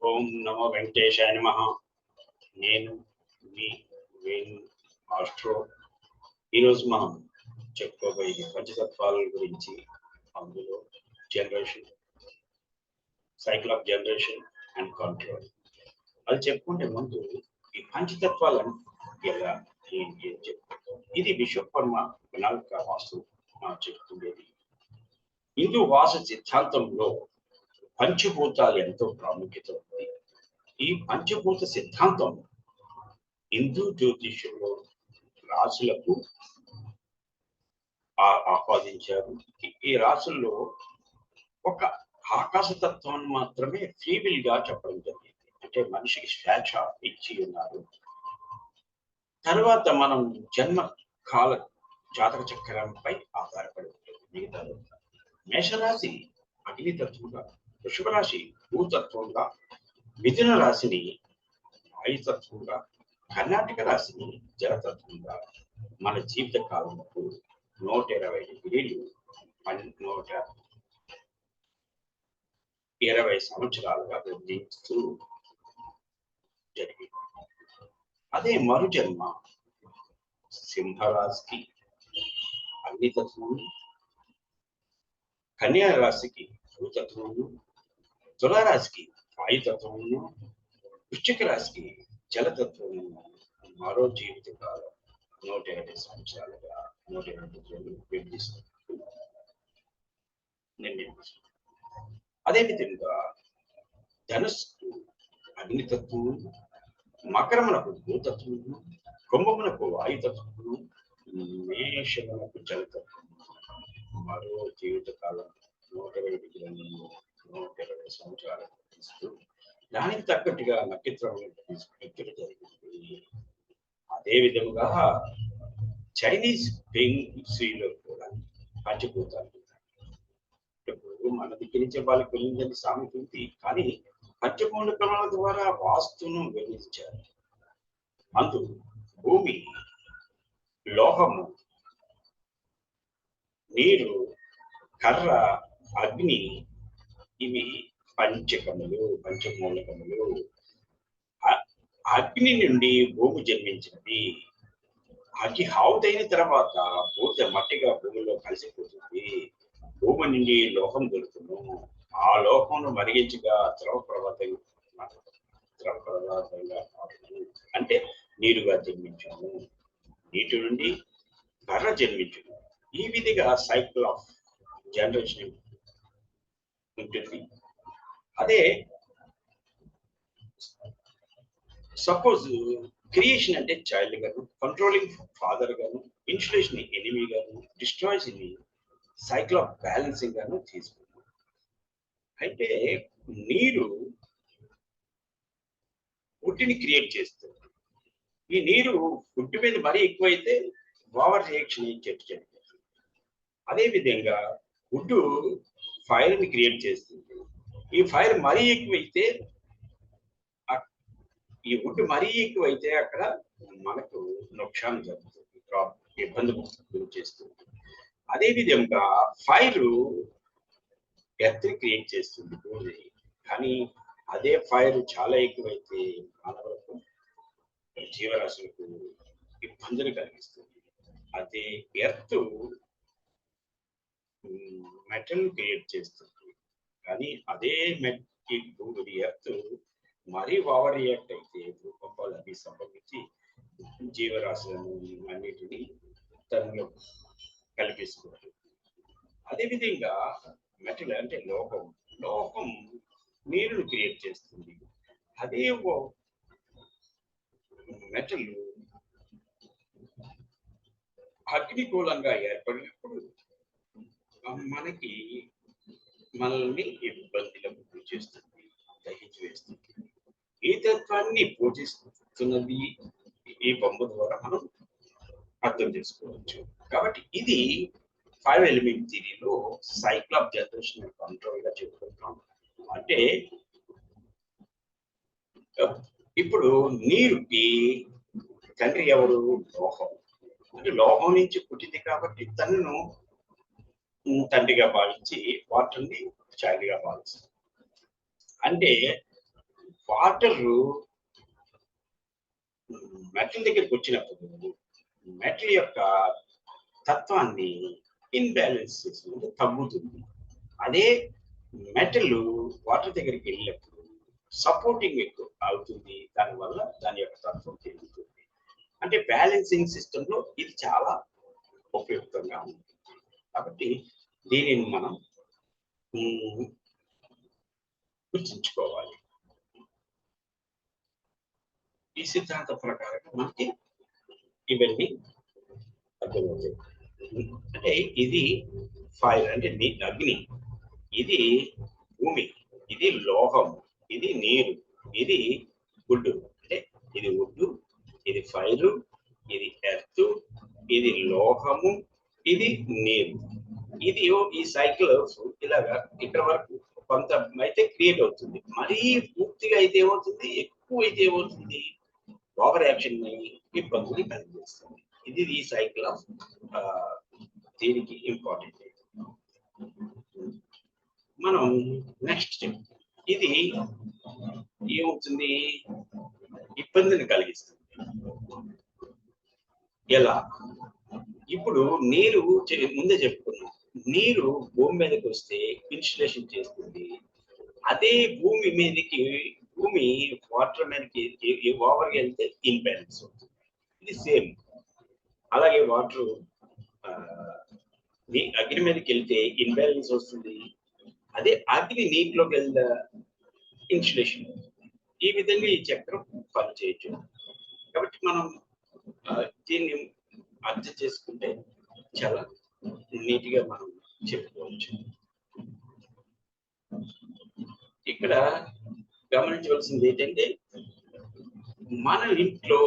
ఓం నమో వెంకటేశాయ నమః. నేను మీ వేణు ఆస్ట్రో. ఈరోజు మనం చెప్పుకోబోయే పంచతత్వాల గురించి, అందులో generation, cycle of generation and control. అది చెప్పుకుంటే ముందు ఈ పంచతత్వాలను ఎలా ఏంటి అని చెప్పుకుంటాం. ఇది విశ్వకర్మ ప్రణాళిక వాస్తు చెప్పుకునేది. హిందూ వాస్తు సిద్ధాంతంలో పంచభూతాలు ఎంతో ప్రాముఖ్యత ఉంది. ఈ పంచభూత సిద్ధాంతం హిందూ జ్యోతిష్యంలో రాశులకు ఆపాదించారు. ఈ రాశుల్లో ఒక ఆకాశతత్వాన్ని మాత్రమే ఫ్రీవిల్ గా చెప్పడం జరిగింది. అంటే మనిషికి స్వేచ్ఛ ఇచ్చి ఉన్నారు. తర్వాత మనం జన్మ కాల జాతక చక్రంపై ఆధారపడి ఉంటుంది. మిగతా మేషరాశి అగ్నితత్వంగా, వృషభ రాశి భూతత్వంగా, మిథున రాశిని వాయుతత్వంగా, కర్ణాటక రాశిని జలతత్వంగా మన జీవిత కాలంకు 120 డిగ్రీలు 120 సంవత్సరాలుగా విభజిస్తూ జరిగింది. అదే మరుజన్మ సింహరాశికి అగ్నితత్వము, కన్యా రాశికి భూతత్వము, తులారాశికి వాయుతత్వము, వృశ్చిక రాశికి జలతత్వము మరో జీవిత కాలం 120 సంవత్సరాలుగా 120 విభజిస్తూ నిర్ణయించారు. అదేవిధంగా ధనుస్సు అగ్నితత్వము, మకరమునకు భూతత్వము, కుంభమునకు వాయుతత్వము, మేషమునకు జలతత్వము మరో జీవిత కాలం 120 డిగ్రీలు 120 సంవత్సరాలు ఇస్తూ దానికి తగ్గట్టుగా నక్షత్రం తీసుకుని జరిగింది. అదేవిధంగా చైనీస్ ఫెంగ్షీలో కూడా పంచభూతాలు మన దగ్గర నుంచి వాళ్ళకి వెళ్ళిందని సామెత ఉంది. కానీ పంచభూతాల ద్వారా వాస్తును వివరించారు. అందు భూమి, లోహము, నీరు, కర్ర, అగ్ని ఇవి పంచకములు, పంచమూలకములు. అగ్ని నుండి భూమి జన్మించినది. అగ్ని ఆవుతైన తర్వాత పూర్తి మట్టిగా భూమిలో కలిసిపోతుంది. భూమి నుండి లోహం దొరుకును. ఆ లోహంను మరిగించగా ద్రవ పదార్థంగా అంటే నీరుగా జన్మించాము. నీటి నుండి కర్ర జన్మించును. ఈ విధిగా సైకిల్ ఆఫ్ జనరేషన్ ఉంటుంది. అదే సపోజ్ క్రియేషన్ అంటే చైల్డ్ గాను, కంట్రోలింగ్ ఫాదర్ గాను, ఇన్సులేషన్ ఎనిమీ గాను, డిస్ట్రాయ్స్ ని సైకిల్ ఆఫ్ బ్యాలెన్సింగ్ గాను తీసుకుంటాం. అయితే నీరు ఫుడ్ని క్రియేట్ చేస్తుంది. ఈ నీరు ఫుడ్ మీద మరీ ఎక్కువైతే ఓవర్ రియాక్షన్ అయ్యి చెట్టు చనిపోతుంది. అదేవిధంగా ఫుడ్ ఫైర్ ని క్రియేట్ చేస్తుంది. ఈ ఫైర్ మరీ ఎక్కువైతే, ఈ వుడ్ మరీ ఎక్కువైతే అక్కడ మనకు నొక్షాన్ జరుగుతుంది, ఇబ్బంది గురి చేస్తుంది. అదేవిధంగా ఫైర్ ఎర్త్ క్రియేట్ చేస్తుంది భూమిని. కానీ అదే ఫైర్ చాలా ఎక్కువైతే మానవులకు, జీవరాశులకు ఇబ్బందులు కలిగిస్తుంది. అదే ఎర్త్ మెటల్ క్రియేట్ చేస్తుంది. కానీ అదే భూమి ఎర్త్ మరీ ఓవర్ రియాక్ట్ అయితే భూకంపాలు అవి సంభవించి జీవరాశులను అన్నిటినీ తనలో కల్పిస్తున్నారు. అదేవిధంగా మెటల్ అంటే లోహం, లోహం నీరును క్రియేట్ చేస్తుంది. అదే మెటల్ అగ్నికూలంగా ఏర్పడినప్పుడు మనల్ని ఇబ్బందులకు గురి చేస్తుంది, దహించి వేస్తుంది. ఈ తత్వాన్ని పూజిస్తున్నది ఈ బొమ్మ ద్వారా మనం అర్థం చేసుకోవచ్చు. కాబట్టి ఇది 5 ఎలిమెంట్ థియరీలో సైకిల్ ఆఫ్ జనరేషన్ కంట్రోల్ గా చెప్పుకుంటాం. అంటే ఇప్పుడు నీరుకి తండ్రి ఎవరు? లోహం. అంటే లోహం నుంచి పుట్టింది కాబట్టి తనను తండ్రిగా భావించి వాటర్ని చైల్డ్గా భావిస్తుంది. అంటే వాటర్ మెటల్ దగ్గరికి వచ్చినప్పుడు మెటల్ యొక్క తత్వాన్ని ఇన్బ్యాలెన్స్ చేసుకుంటే తగ్గుతుంది. అదే మెటల్ వాటర్ దగ్గరికి వెళ్ళినప్పుడు సపోర్టింగ్ ఎక్కువ అవుతుంది, దానివల్ల దాని యొక్క తత్వం పెరుగుతుంది. అంటే బ్యాలెన్సింగ్ సిస్టమ్ లో ఇది చాలా ఉపయుక్తంగా ఉంటుంది. కాబట్టి దీనిని మనం గుర్తుంచుకోవాలి. ఈ సిద్ధాంత ప్రకారంగా మనకి ఇవన్నీ అర్థమవుతాయి. అంటే ఇది ఫైర్ అంటే అగ్ని, ఇది భూమి, ఇది లోహం, ఇది నీరు, ఇది వుడ్ అంటే ఇది వుడ్, ఇది ఫైరు, ఇది ఎర్త్, ఇది లోహము, ఇది నీరు. ఇది ఈ సైకిల్ ఇలాగా ఇక్కడ వరకు కొంత అయితే క్రియేట్ అవుతుంది. మరీ పూర్తిగా అయితే ఏమవుతుంది, ఎక్కువ అయితే ఏమవుతుంది, ఓవర్ యాక్షన్ ఇబ్బందులు కలిగిస్తుంది. ఇది ఈ సైకిల్ ఆఫ్ దీనికి ఇంపార్టెంట్. మనం నెక్స్ట్ ఇది ఏమవుతుంది, ఇబ్బందిని కలిగిస్తుంది. ఎలా? ఇప్పుడు నీరు ముందే చెప్పుకున్నాం, నీరు భూమి మీదకి వస్తే ఇన్సులేషన్ చేస్తుంది. అదే భూమి మీదకి భూమి వాటర్ మీదకి ఓవర్గా వెళ్తే ఇన్బ్యాలెన్స్ అవుతుంది. ఇది సేమ్. అలాగే వాటర్ అగ్ని మీదకి వెళ్తే ఇన్బ్యాలెన్స్ వస్తుంది. అదే అగ్ని నీటిలోకి వెళ్తే ఇన్సులేషన్. ఈ విధంగా ఈ చక్రం పనిచేయచ్చు. కాబట్టి మనం దీన్ని అర్థం చేసుకుంటే చాలా నీట్గా మనం చెప్పుకోవచ్చు. ఇక్కడ గమనించవలసింది ఏంటంటే, మన ఇంట్లో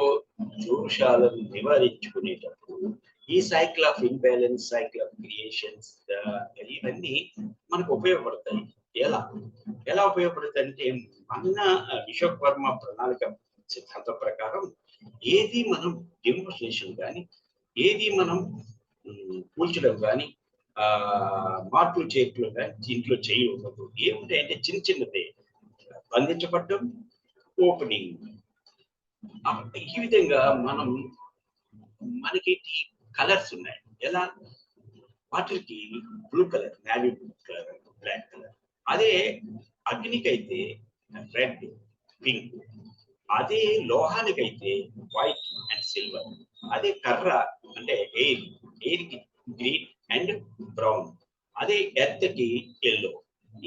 దోషాలను నివారించుకునేటప్పుడు ఈ cycle of imbalance, cycle of creations ఇవన్నీ మనకు ఉపయోగపడతాయి. ఎలా ఉపయోగపడతాయి అంటే, మన విశ్వకర్మ ప్రణాళిక సిద్ధాంతం ప్రకారం ఏది మనం డెమోన్స్ట్రేషన్ కానీ, ఏది మనం కూల్చడం కానీ, మార్పులు చేర్పులు కానీ ఇంట్లో చేయకూడదు. ఏముంటాయంటే చిన్న చిన్నదే, బంధించబడ్డం, ఓపెనింగ్. ఈ విధంగా మనం మనకి కలర్స్ ఉన్నాయి. ఎలా? వాటర్కి blue colour, navy blue colour, black colour. అదే అగ్నికైతే రెడ్, పింక్. అదే లోహానికైతే వైట్ అండ్ సిల్వర్. అదే కర్ర అంటే ఎయిర్కి గ్రీన్ అండ్ బ్రౌన్. అదే ఎర్త్ కి ఎల్లో.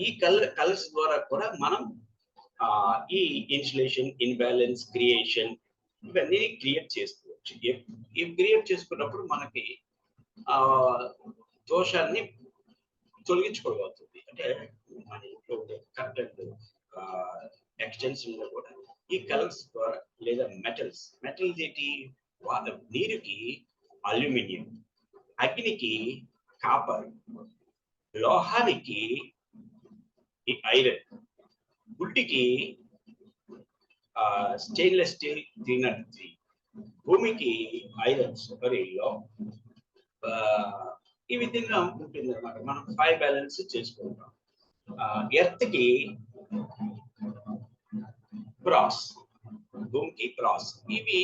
ఈ కలర్స్ ద్వారా కూడా మనం ఈ ఇన్సులేషన్, ఇన్బ్యాలెన్స్, క్రియేషన్ ఇవన్నీ క్రియేట్ చేసుకోవచ్చు. ఇవి క్రియేట్ చేసుకున్నప్పుడు మనకి దోషాన్ని తొలగించుకోగలుగుతుంది. అంటే మన ఇంట్లో ఉండే కంటెంట్ ఎక్స్టెన్షన్ లో కూడా ఈ కలర్స్ ద్వారా, లేదా మెటల్స్ ఏంటి, నీరుకి అల్యూమినియం, అగ్నికి కాపర్, లోహానికి ఐరన్, వుడ్కి స్టెయిన్లెస్ స్టీల్ 303, భూమికి ఐరన్ లో ఈ విధంగా ఉంటుంది అన్నమాట. మనం 5 బ్యాలెన్స్ చేసుకుంటాం. ఎర్త్ కి బ్రాస్, భూమికి బ్రాస్. ఇవి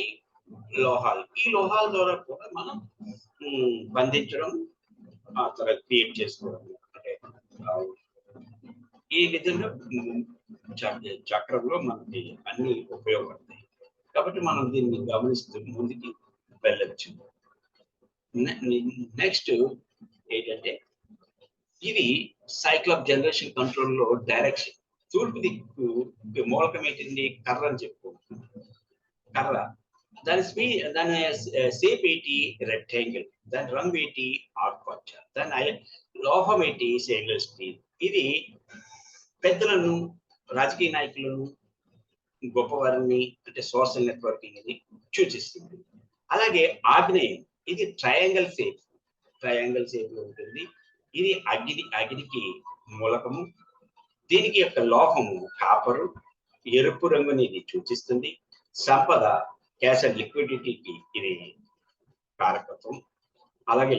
లోహాలు. ఈ లోహాల ద్వారా కూడా మనం బంధించడం, తర్వాత క్రియేట్ చేసుకోవడం. అంటే ఈ విధంగా చక్రంలో మనకి అన్ని ఉపయోగపడతాయి. కాబట్టి మనం దీన్ని గమనిస్తూ ముందుకి వెళ్ళచ్చు. నెక్స్ట్ ఏంటంటే, ఇది సైకిల్ ఆఫ్ జనరేషన్ కంట్రోల్ లో డైరెక్షన్. తూర్పు దిక్కు మూలకం ఏంటింది, కర్ర అని చెప్పుకుంటున్నాం. కర్ర దాని షేప్ ఏంటి, రెక్టాంగిల్. దాని రంగు ఏంటి, ఆకుపచ్చ. దాని లోహం ఏంటి, స్టెయిన్లెస్ స్టీల్. ఇది పెద్దలను, రాజకీయ నాయకులను, గొప్పవారిని, అంటే సోషల్ నెట్వర్కింగ్ ని సూచిస్తుంది. అలాగే ఆగ్నేయం, ఇది ట్రయాంగిల్ షేప్ లో ఉంటుంది. ఇది అగ్నికి మూలకము. దీనికి యొక్క లోహము కాపరు, ఎరుపు రంగుని ఇది సూచిస్తుంది. సంపద, క్యాష్ అండ్ లిక్విడిటీకి ఇది కారకత్వం. అలాగే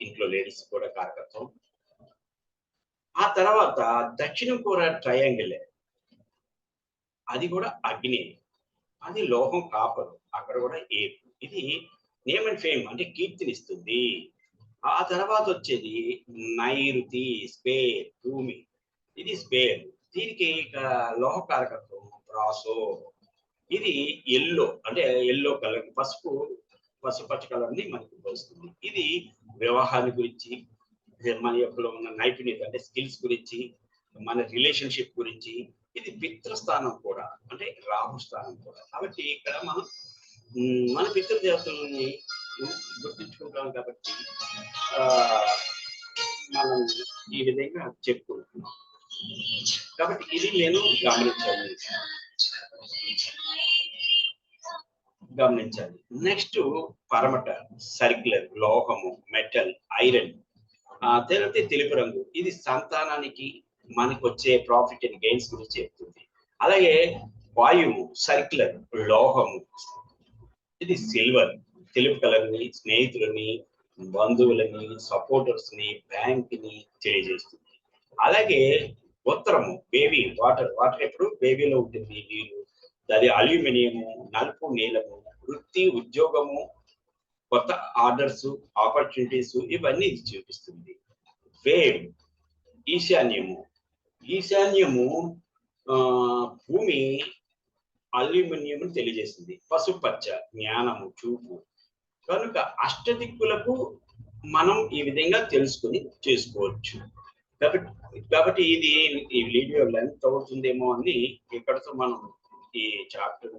ఇంట్లో లేడీస్ కూడా కారకత్వం. ఆ తర్వాత దక్షిణం కూడా ట్రయాంగిల్. అది కూడా అగ్ని. అది లోహం కాపర్, అక్కడ కూడా ఏపు. ఇది నేమ్ అండ్ ఫేమ్ అంటే కీర్తినిస్తుంది. ఆ తర్వాత వచ్చేది నైరుతి, స్పేర్, భూమి. ఇది స్పేర్. దీనికి ఇక లోహ కారకత్వం బ్రాసో. ఇది ఎల్లో అంటే ఎల్లో కలర్, పసుపచ్చ కలర్ ని మనకు వస్తుంది. ఇది వివాహాన్ని గురించి, మన యొక్క ఉన్న నైపుణ్యత అంటే స్కిల్స్ గురించి, మన రిలేషన్షిప్ గురించి. ఇది పితృస్థానం కూడా అంటే రాహు స్థానం కూడా. కాబట్టి ఇక్కడ మనం మన పితృదేవతలని గుర్తించుకుంటాం కాబట్టి ఆ మనం ఈ విధంగా చెప్పుకుంటున్నాం. కాబట్టి ఇది నేను గమనించాలి. నెక్స్ట్ పరమట, సర్క్యులర్, లోహము, మెటల్, ఐరన్. తర్వాత తెలుపు రంగు, ఇది సంతానానికి మనకు వచ్చే ప్రాఫిట్ అండ్ గెయిన్స్ గురించి చెప్తుంది. అలాగే వాయువు, సర్క్యులర్, లోహము, ఇది సిల్వర్, తెలుపు కలర్ ని, స్నేహితులని, బంధువులని, సపోర్టర్స్ ని, బ్యాంక్ ని తెలియజేస్తుంది. అలాగే ఉత్తరము, బేబీ, వాటర్ ఎప్పుడు బేబీలో ఉంటుంది నీరు. అది అల్యూమినియము, నలుపు, నీలము, వృత్తి, ఉద్యోగము, కొత్త ఆర్డర్స్, ఆపర్చునిటీస్, ఇవన్నీ ఇది చూపిస్తుంది. వేవ్, ఈశాన్యము భూమి అల్యూమినియం తెలియజేస్తుంది. పసుపచ్చ, జ్ఞానము, చూపు. కనుక అష్టదిక్కులకు మనం ఈ విధంగా తెలుసుకుని చేసుకోవచ్చు. కాబట్టి ఇది ఈ వీడియో లెంత్ అవుతుందేమో అని ఇక్కడతో మనం ఈ చాప్టర్